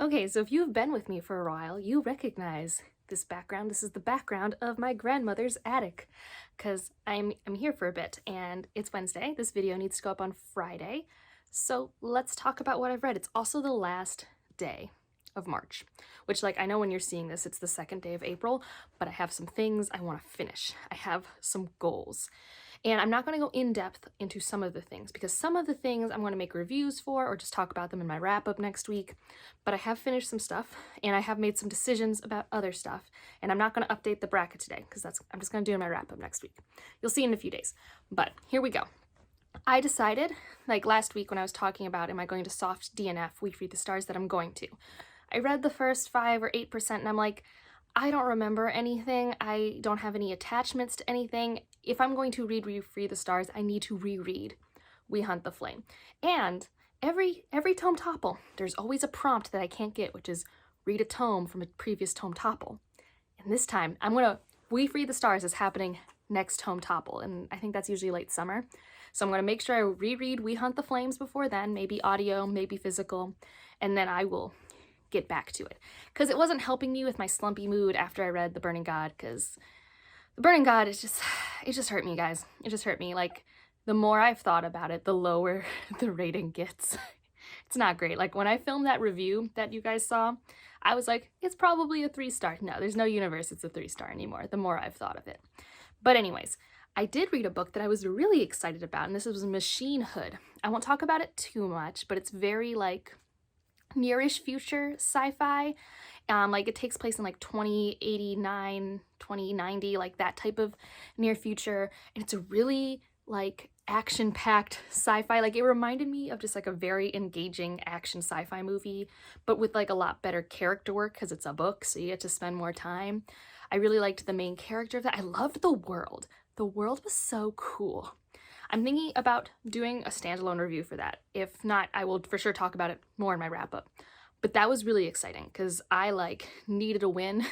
Okay, so if you've been with me for a while, you recognize this background. This is the background of my grandmother's attic, because I'm here for a bit, and it's Wednesday. This video needs to go up on Friday, so let's talk about what I've read. It's also the last day of March, which, like, I know when you're seeing this, it's the second day of April, but I have some things I want to finish. I have some goals. And I'm not going to go in depth into some of the things because some of the things I'm going to make reviews for or just talk about them in my wrap up next week. But I have finished some stuff and I have made some decisions about other stuff. And I'm not going to update the bracket today because I'm just going to do my wrap up next week. You'll see in a few days. But here we go. I decided, like last week when I was talking about am I going to soft DNF, We Free the Stars, that I'm going to. I read the first 5 or 8% and I'm like, I don't remember anything. I don't have any attachments to anything. If I'm going to read We Free the Stars, I need to reread We Hunt the Flame. And every tome topple, there's always a prompt that I can't get, which is read a tome from a previous tome topple. And this time, We Free the Stars is happening next tome topple, and I think that's usually late summer. So I'm going to make sure I reread We Hunt the Flames before then, maybe audio, maybe physical, and then I will get back to it, because it wasn't helping me with my slumpy mood after I read The Burning God, because The Burning God is it just hurt me, guys. It just hurt me. Like, the more I've thought about it, the lower the rating gets. It's not great. Like, when I filmed that review that you guys saw, I was like, it's probably a 3-star. No, there's no universe it's a 3-star anymore, the more I've thought of it. But anyways, I did read a book that I was really excited about, and this was Machine Hood. I won't talk about it too much, but it's very, like, nearish future sci-fi. Like, it takes place in like 2089, 2090, like that type of near future, and it's a really like action-packed sci-fi. Like, it reminded me of just like a very engaging action sci-fi movie, but with like a lot better character work because it's a book, so you get to spend more time. I really liked the main character of that. I loved the world. The world was so cool. I'm thinking about doing a standalone review for that. If not, I will for sure talk about it more in my wrap-up. But that was really exciting because I, like, needed a win.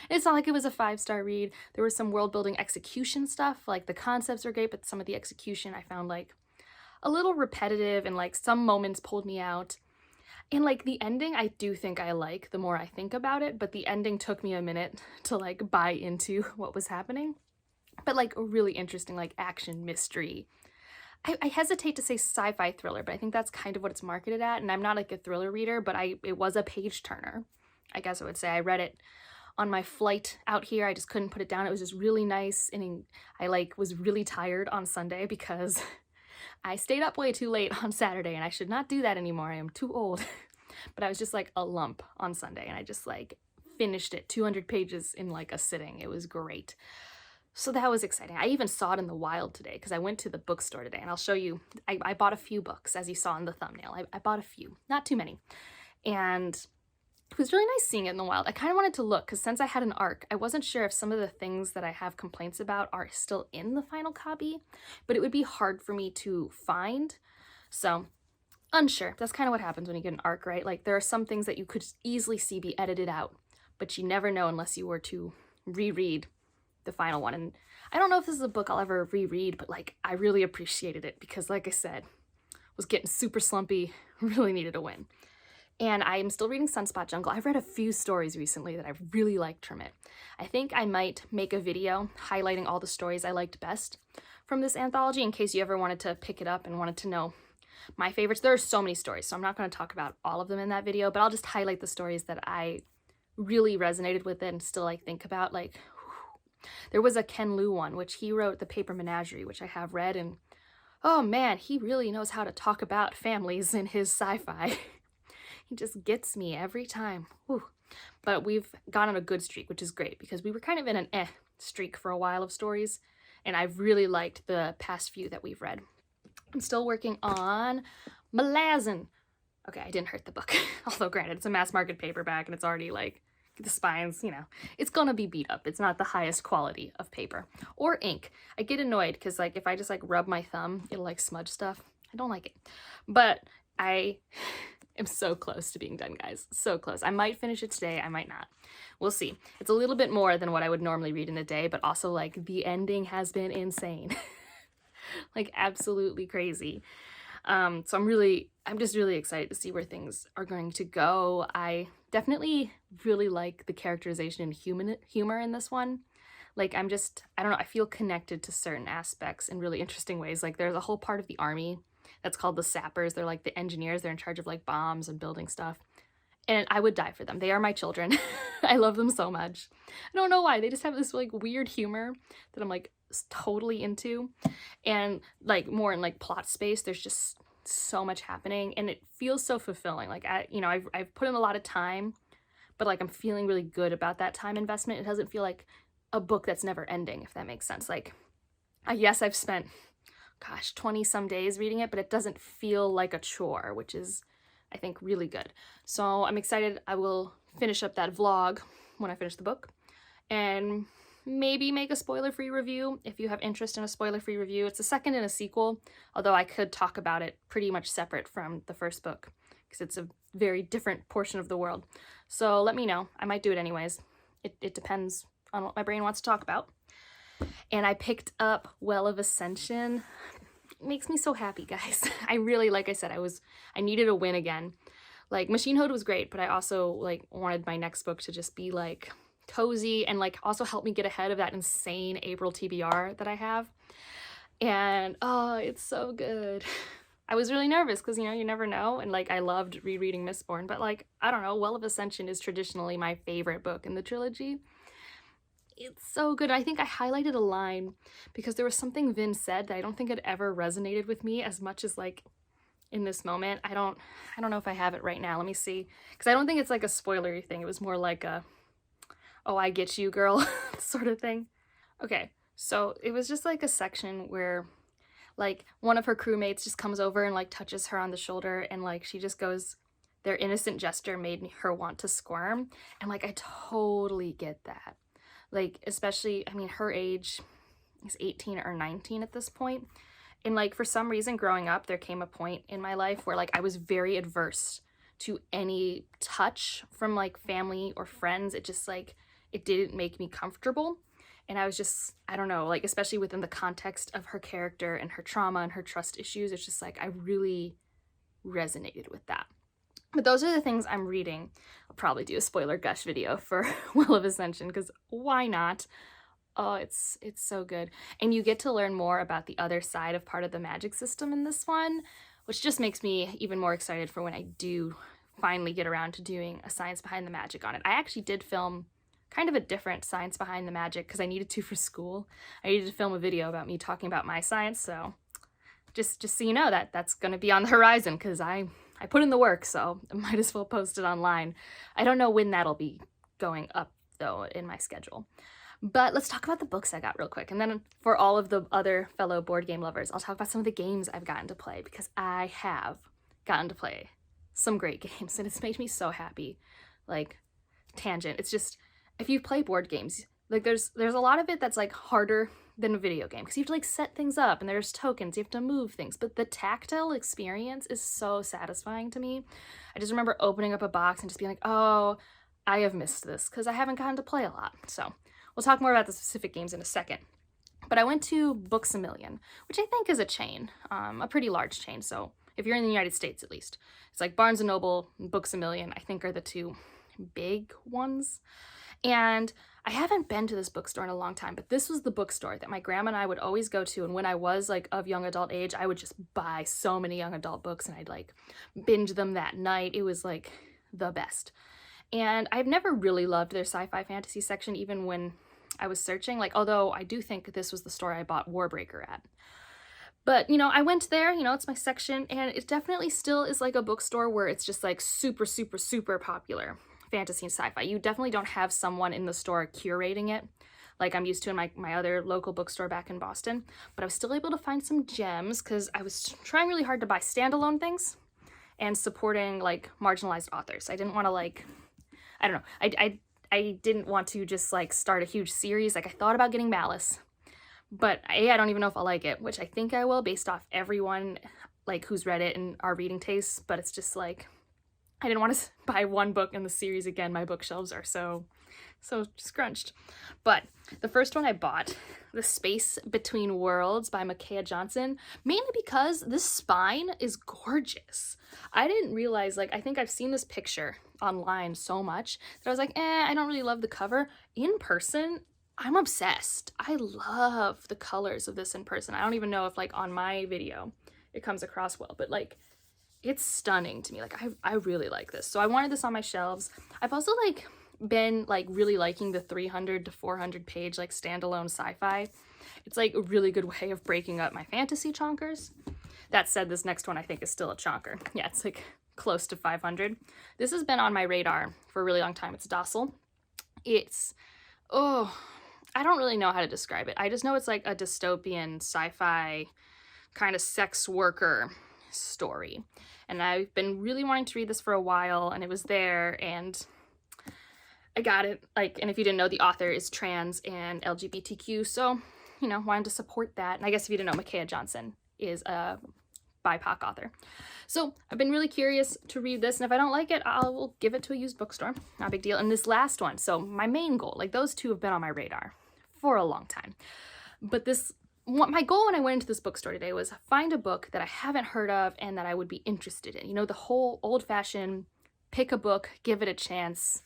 It's not like it was a 5-star read. There was some world-building execution stuff. Like, the concepts were great, but some of the execution I found, like, a little repetitive, and, like, some moments pulled me out. And, like, the ending I do think I like the more I think about it, but the ending took me a minute to, like, buy into what was happening. But, like, a really interesting, like, action mystery. I hesitate to say sci-fi thriller, but I think that's kind of what it's marketed at, and I'm not, like, a thriller reader, but it was a page-turner, I guess I would say. I read it on my flight out here. I just couldn't put it down. It was just really nice, and I, like, was really tired on Sunday because I stayed up way too late on Saturday, and I should not do that anymore. I am too old. But I was just, like, a lump on Sunday, and I just, like, finished it, 200 pages in, like, a sitting. It was great. So that was exciting. I even saw it in the wild today because I went to the bookstore today, and I'll show you. I bought a few books, as you saw in the thumbnail. I bought a few, not too many. And it was really nice seeing it in the wild. I kind of wanted to look because since I had an ARC, I wasn't sure if some of the things that I have complaints about are still in the final copy, but it would be hard for me to find. So unsure. That's kind of what happens when you get an ARC, right? Like, there are some things that you could easily see be edited out, but you never know unless you were to reread the final one. And I don't know if this is a book I'll ever reread, but, like, I really appreciated it because, like I said, was getting super slumpy, really needed a win. And I'm still reading Sunspot Jungle. I've read a few stories recently that I really liked from it. I think I might make a video highlighting all the stories I liked best from this anthology in case you ever wanted to pick it up and wanted to know my favorites. There are so many stories, so I'm not going to talk about all of them in that video, but I'll just highlight the stories that I really resonated with and still, like, think about. Like, there was a Ken Liu one, which he wrote The Paper Menagerie, which I have read, and oh man, he really knows how to talk about families in his sci-fi. He just gets me every time. Whew. But we've gone on a good streak, which is great, because we were kind of in an streak for a while of stories, and I've really liked the past few that we've read. I'm still working on Malazan. Okay, I didn't hurt the book, although granted, it's a mass market paperback, and it's already, like, the spines, you know, it's gonna be beat up. It's not the highest quality of paper or ink. I get annoyed because, like, if I just, like, rub my thumb, it'll, like, smudge stuff. I don't like it. But I am so close to being done, guys. So close. I might finish it today. I might not. We'll see. It's a little bit more than what I would normally read in a day, but also, like, the ending has been insane. Like, absolutely crazy. So I'm just really excited to see where things are going to go. I definitely really like the characterization and humor in this one. Like, I don't know, I feel connected to certain aspects in really interesting ways. Like, there's a whole part of the army that's called the sappers. They're like the engineers. They're in charge of like bombs and building stuff. And I would die for them. They are my children. I love them so much. I don't know why. They just have this like weird humor that I'm like totally into. And like more in like plot space, there's just so much happening and it feels so fulfilling. Like I've put in a lot of time, but like I'm feeling really good about that time investment. It doesn't feel like a book that's never ending, if that makes sense. Like, yes, I've spent, gosh, 20 some days reading it, but it doesn't feel like a chore, which is, I think, really good. So I'm excited. I will finish up that vlog when I finish the book and maybe make a spoiler-free review if you have interest in a spoiler-free review. It's a second in a sequel, although I could talk about it pretty much separate from the first book because it's a very different portion of the world. So let me know. I might do it anyways. It depends on what my brain wants to talk about. And I picked up Well of Ascension. It makes me so happy, guys. I really, like I said, I needed a win again. Like, Machine Hood was great, but I also like wanted my next book to just be like cozy and like also help me get ahead of that insane April TBR that I have. And oh, it's so good. I was really nervous because, you know, you never know. And like, I loved rereading Mistborn, but like, I don't know, Well of Ascension is traditionally my favorite book in the trilogy. It's so good. I think I highlighted a line because there was something Vin said that I don't think it ever resonated with me as much as like in this moment. I don't know if I have it right now. Let me see. Because I don't think it's like a spoilery thing. It was more like a, oh, I get you, girl sort of thing. Okay, so it was just like a section where like one of her crewmates just comes over and like touches her on the shoulder and like she just goes, their innocent gesture made her want to squirm. And like, I totally get that. Like, especially, I mean, her age is 18 or 19 at this point. And like, for some reason growing up, there came a point in my life where like I was very adverse to any touch from like family or friends. It just like, it didn't make me comfortable. And I was just, I don't know, like, especially within the context of her character and her trauma and her trust issues, it's just like, I really resonated with that. But those are the things I'm reading. I'll probably do a spoiler gush video for Well of Ascension because why not? Oh, it's so good. And you get to learn more about the other side of part of the magic system in this one, which just makes me even more excited for when I do finally get around to doing a Science Behind the Magic on it. I actually did film kind of a different Science Behind the Magic because I needed to for school. I needed to film a video about me talking about my science, so just so you know that's going to be on the horizon because I put in the work, so I might as well post it online. I don't know when that'll be going up, though, in my schedule. But let's talk about the books I got real quick. And then for all of the other fellow board game lovers, I'll talk about some of the games I've gotten to play because I have gotten to play some great games and it's made me so happy. Like, tangent. It's just, if you play board games, like there's a lot of it that's like harder than a video game because you have to like set things up and there's tokens, you have to move things, but the tactile experience is so satisfying to me. I just remember opening up a box and just being like, oh, I have missed this because I haven't gotten to play a lot. So we'll talk more about the specific games in a second. But I went to Books-A-Million, which I think is a chain, a pretty large chain. So if you're in the United States, at least, it's like Barnes & Noble and Books-A-Million, I think are the two big ones. And I haven't been to this bookstore in a long time, but this was the bookstore that my grandma and I would always go to. And when I was like of young adult age, I would just buy so many young adult books and I'd like binge them that night. It was like the best. And I've never really loved their sci-fi fantasy section, even when I was searching, like, although I do think this was the store I bought Warbreaker at. But, you know, I went there, you know, it's my section, and it definitely still is like a bookstore where it's just like super, super, super popular fantasy and sci-fi. You definitely don't have someone in the store curating it like I'm used to in my other local bookstore back in Boston. But I was still able to find some gems because I was trying really hard to buy standalone things and supporting like marginalized authors. I didn't want to like, I don't know, I didn't want to just like start a huge series. Like I thought about getting Malice, but I don't even know if I'll like it, which I think I will based off everyone like who's read it and our reading tastes. But it's just like, I didn't want to buy one book in the series again. My bookshelves are so so scrunched. But the first one I bought, The Space Between Worlds by Micaiah Johnson, mainly because this spine is gorgeous. I didn't realize, like, I think I've seen this picture online so much that I was like, I don't really love the cover. In person, I'm obsessed. I love the colors of this in person. I don't even know if, like, on my video it comes across well, but, like, it's stunning to me. Like, I really like this. So I wanted this on my shelves. I've also, like, been, like, really liking the 300 to 400 page, like, standalone sci-fi. It's, like, a really good way of breaking up my fantasy chonkers. That said, this next one I think is still a chonker. Yeah, it's, like, close to 500. This has been on my radar for a really long time. It's Docile. It's, I don't really know how to describe it. I just know it's like a dystopian sci-fi kind of sex worker story. And I've been really wanting to read this for a while, and it was there, and I got it. Like, and if you didn't know, the author is trans and LGBTQ, so, you know, wanted to support that. And I guess if you didn't know, Micaiah Johnson is a BIPOC author. So I've been really curious to read this, and if I don't like it, I'll give it to a used bookstore. Not a big deal. And this last one, so my main goal, like, those two have been on my radar for a long time. But my goal when I went into this bookstore today was find a book that I haven't heard of and that I would be interested in. You know, the whole old-fashioned pick a book, give it a chance,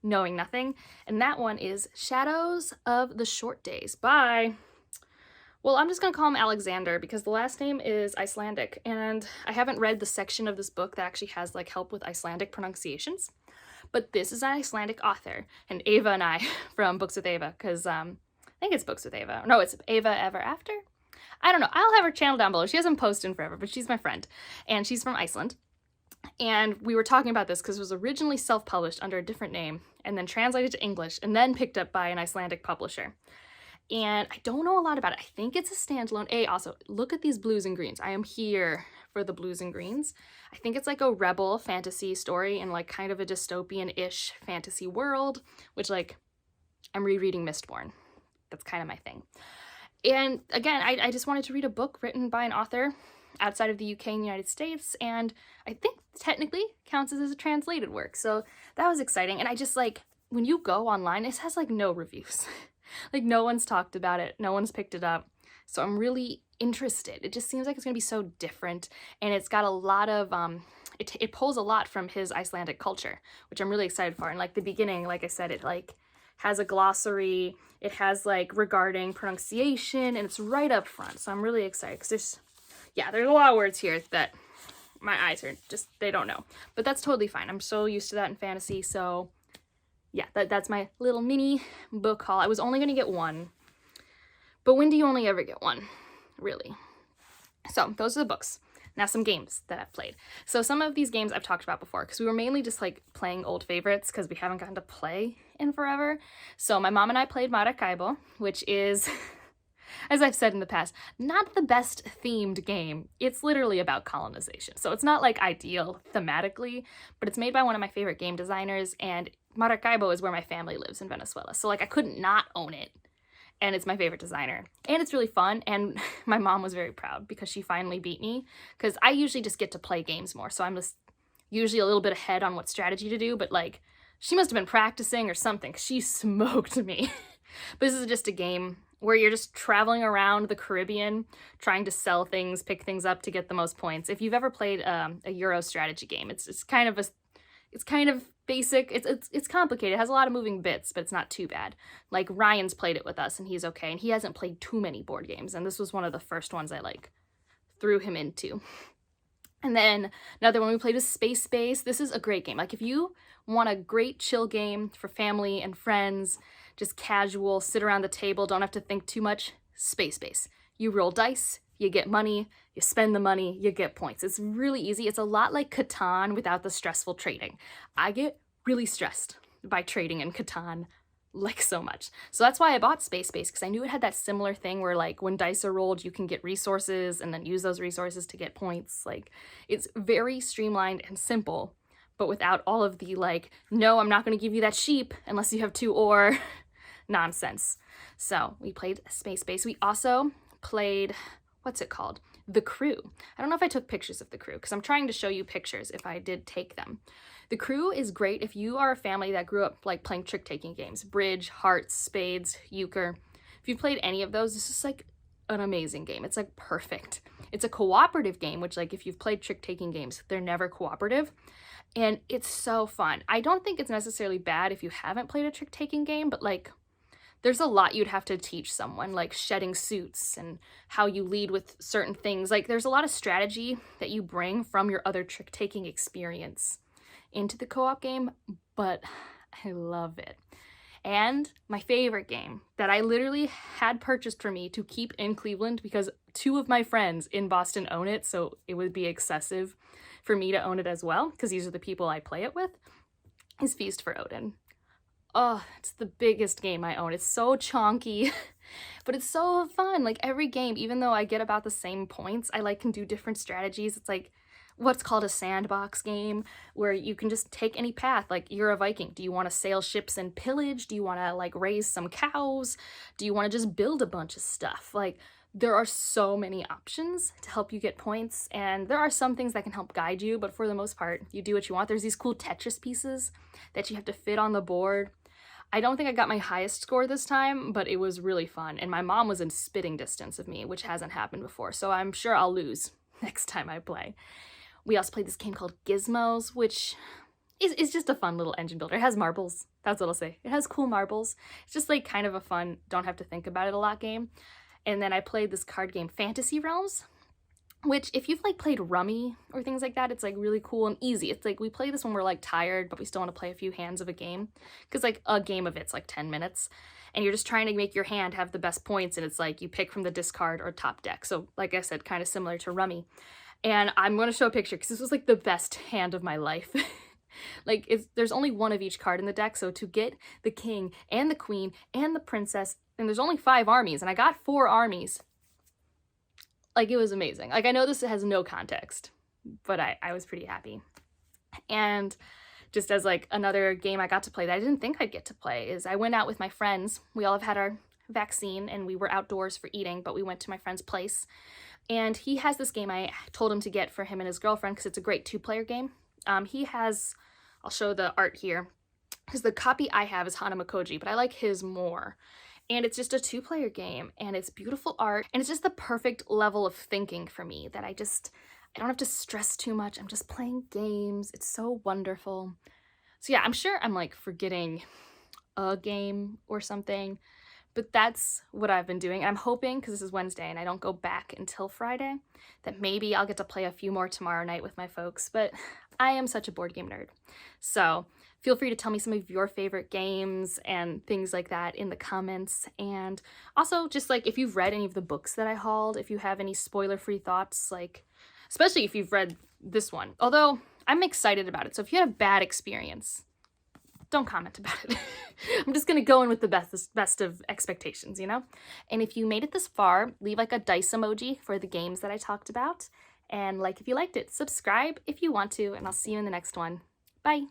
knowing nothing. And that one is Shadows of the Short Days by, well, I'm just going to call him Alexander because the last name is Icelandic. And I haven't read the section of this book that actually has, like, help with Icelandic pronunciations. But this is an Icelandic author. And Ava and I from Books with Ava, because I think it's Books with Ava. No, it's Ava Ever After. I don't know. I'll have her channel down below. She hasn't posted in forever, but she's my friend. And she's from Iceland. And we were talking about this because it was originally self-published under a different name and then translated to English and then picked up by an Icelandic publisher. And I don't know a lot about it. I think it's a standalone. Also, look at these blues and greens. I am here for the blues and greens. I think it's like a rebel fantasy story in, like, kind of a dystopian-ish fantasy world, which, like, I'm rereading Mistborn. That's kind of my thing. And again, I just wanted to read a book written by an author outside of the UK and the United States, and I think technically counts as a translated work. So that was exciting. And I just, like, when you go online, it has, like, no reviews. Like, no one's talked about it. No one's picked it up. So I'm really interested. It just seems like it's going to be so different, and it's got a lot of, it pulls a lot from his Icelandic culture, which I'm really excited for. And, like, the beginning, like I said, it, like, has a glossary, it has, like, regarding pronunciation, and it's right up front. So I'm really excited because there's a lot of words here that my eyes are just, they don't know. But that's totally fine. I'm so used to that in fantasy. So yeah, that's my little mini book haul. I was only going to get one, but when do you only ever get one, really? So those are the books. Now some games that I've played. So some of these games I've talked about before because we were mainly just, like, playing old favorites because we haven't gotten to play in forever. So my mom and I played Maracaibo, which is, as I've said in the past, not the best themed game. It's literally about colonization. So it's not, like, ideal thematically, but it's made by one of my favorite game designers, and Maracaibo is where my family lives in Venezuela. So, like, I couldn't not own it. And it's my favorite designer. And it's really fun, and my mom was very proud because she finally beat me, because I usually just get to play games more, so I'm just usually a little bit ahead on what strategy to do, but, like, she must have been practicing or something, because she smoked me. But this is just a game where you're just traveling around the Caribbean, trying to sell things, pick things up to get the most points. If you've ever played a Euro strategy game, it's kind of basic. It's complicated. It has a lot of moving bits, but it's not too bad. Like, Ryan's played it with us, and he's okay, and he hasn't played too many board games, and this was one of the first ones I, like, threw him into. And then another one we played was Space Base. This is a great game. Like, if you want a great chill game for family and friends, just casual, sit around the table, don't have to think too much, Space Base. You roll dice, you get money, you spend the money, you get points. It's really easy. It's a lot like Catan without the stressful trading. I get really stressed by trading in Catan, like, so much. So that's why I bought Space Base, because I knew it had that similar thing where, like, when dice are rolled, you can get resources and then use those resources to get points. Like, it's very streamlined and simple, but without all of the, like, no, I'm not going to give you that sheep unless you have 2 ore nonsense. So we played Space Base. We also played, what's it called? The Crew. I don't know if I took pictures of The Crew because I'm trying to show you pictures if I did take them. The Crew is great if you are a family that grew up like playing trick-taking games. Bridge, hearts, spades, euchre. If you've played any of those, this is like an amazing game. It's like perfect. It's a cooperative game, which like if you've played trick-taking games, they're never cooperative. And it's so fun. I don't think it's necessarily bad if you haven't played a trick-taking game, but like there's a lot you'd have to teach someone, like shedding suits and how you lead with certain things. Like there's a lot of strategy that you bring from your other trick-taking experience into the co-op game, but I love it. And my favorite game that I literally had purchased for me to keep in Cleveland because 2 of my friends in Boston own it, so it would be excessive for me to own it as well, because these are the people I play it with, is Feast for Odin. Oh, it's the biggest game I own. It's so chonky, but it's so fun. Like every game, even though I get about the same points, I like can do different strategies. It's like what's called a sandbox game where you can just take any path. Like you're a Viking. Do you want to sail ships and pillage? Do you want to like raise some cows? Do you want to just build a bunch of stuff? Like there are so many options to help you get points, and there are some things that can help guide you, but for the most part, you do what you want. There's these cool Tetris pieces that you have to fit on the board. I don't think I got my highest score this time, but it was really fun, and my mom was in spitting distance of me, which hasn't happened before, so I'm sure I'll lose next time I play. We also played this game called Gizmos, which is just a fun little engine builder. It has marbles. That's what I'll say. It has cool marbles. It's just like kind of a fun, don't have to think about it a lot game. And then I played this card game, Fantasy Realms, which if you've like played Rummy or things like that, it's like really cool and easy. It's like we play this when we're like tired, but we still want to play a few hands of a game, because like a game of it's like 10 minutes and you're just trying to make your hand have the best points, and it's like you pick from the discard or top deck. So like I said, kind of similar to Rummy. And I'm going to show a picture because this was like the best hand of my life. Like there's only one of each card in the deck, so to get the king and the queen and the princess, and there's only 5 armies, and I got 4 armies. Like it was amazing. Like I know this has no context, but I was pretty happy. And just as like another game I got to play that I didn't think I'd get to play is I went out with my friends. We all have had our vaccine and we were outdoors for eating, but we went to my friend's place. And he has this game I told him to get for him and his girlfriend because it's a great 2-player game. He has, I'll show the art here, because the copy I have is Hanamakoji, but I like his more. And it's just a 2-player game, and it's beautiful art, and it's just the perfect level of thinking for me that I don't have to stress too much. I'm just playing games. It's so wonderful. So yeah, I'm sure I'm like forgetting a game or something, but that's what I've been doing. I'm hoping, because this is Wednesday and I don't go back until Friday, that maybe I'll get to play a few more tomorrow night with my folks, but I am such a board game nerd. So feel free to tell me some of your favorite games and things like that in the comments. And also just like if you've read any of the books that I hauled, if you have any spoiler-free thoughts, like especially if you've read this one. Although I'm excited about it. So if you had a bad experience, don't comment about it. I'm just gonna go in with the best of expectations, you know? And if you made it this far, leave like a dice emoji for the games that I talked about. And like if you liked it, subscribe if you want to, and I'll see you in the next one. Bye.